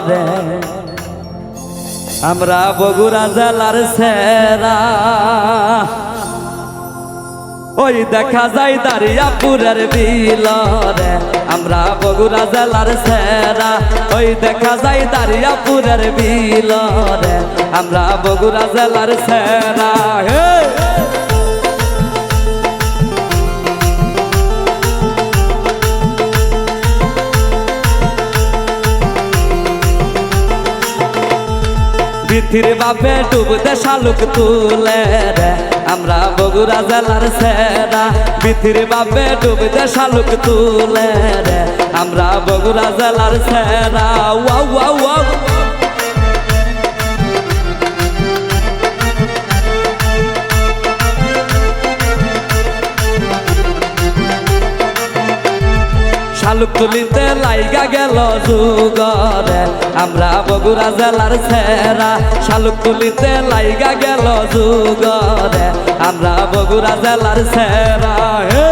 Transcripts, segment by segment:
রে আমরা বগুড়া জেলার সেরা ওই দেখা যায় দারিয়াপুরের বিল রে আমরা বগুড়া জেলার সেরা ওই দেখা যায় দারিয়াপুরের বিল রে আমরা বগুড়া জেলার সেরা হে পৃথির বাপে ডুবতে শালুক তুলে রে আমরা বগুড়া জেলার সেরা পৃথির বাপে ডুবতে শালুক তুলে রে আমরা বগুড়া জেলার সেরা ওয়াও ওয়াও ওয়াও শালুক তুলিতে লাইগা গেল যুগরে আমরা বগুড়া জেলার সেরা শালুক তুলিতে লাইগা গেল যুগরে আমরা বগুড়া জেলার সেরা হে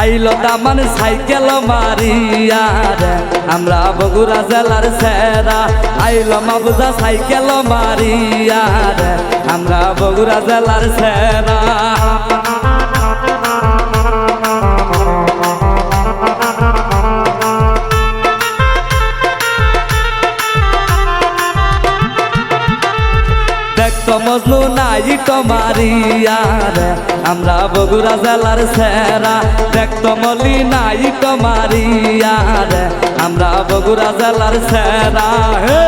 আইলো দামান সাইকেল মারিয়া রে আমরা বগুড়া জেলার সেরা আইলো মাবুজা সাইকেল মারিয়া রে আমরা বগুড়া জেলার সেরা দেখতো মজনু নাই তো মারিয়া রে আমরা বগুড়া জেলার সেরা দেখতো মলি নাই তো মারিয়া রে আমরা বগুড়া জেলার সেরা হে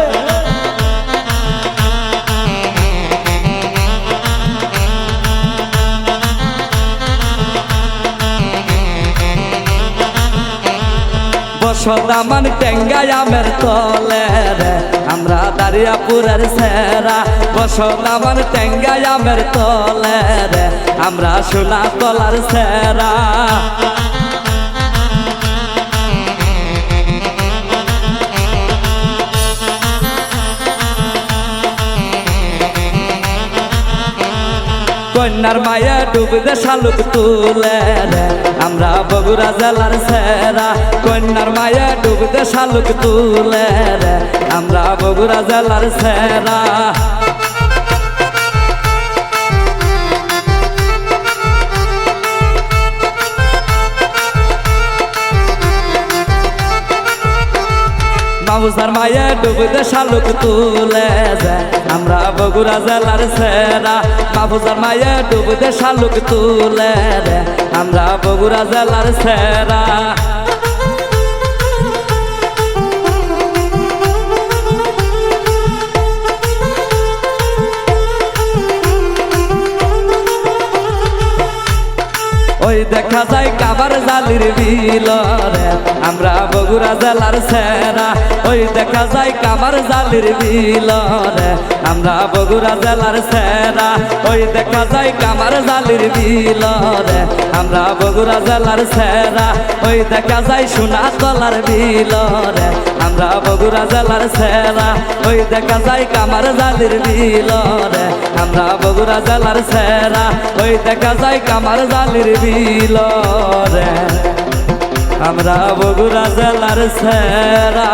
বসদামান টেঙ্গাই আমের তলে রে আমরা দারিয়াপুরের সেরা বসদামান টেঙ্গাই আমের তলে রে আমরা সোনা তলার সেরা কন্যার মায়া ডুবতে শালুক তুলে রে আমরা বগুড়া জেলার সেরা কন্যার মায়া ডুবতে শালুক তুলে রে আমরা বগুড়া জেলার সেরা মাবুজার মায়া ডুবতে শালুক তুলে যায় আমরা বগুড়া জেলার সেরা মাবুজার মায়া ডুবতে শালুক তুলে রে আমরা বগুড়া জেলার সেরা ওই দেখা যায় কাবার জালির বিল রে আমরা বগুড়া জেলার সেরা ওই দেখা যায় কাবার জালির বিল রে আমরা বগুড়া জেলার সেরা ওই দেখা যায় কামার জালির বিল রে আমরা বগুড়া জেলার সেরা ওই দেখা যায় সোনা তলার বিল রে আমরা বগুড়া জেলার সেরা ওই দেখা যায় কামার জালির বিল রে আমরা বগুড়া জেলার সেরা ওই দেখা যায় কামার জালির বিল রে আমরা বগুড়া জেলার সেরা।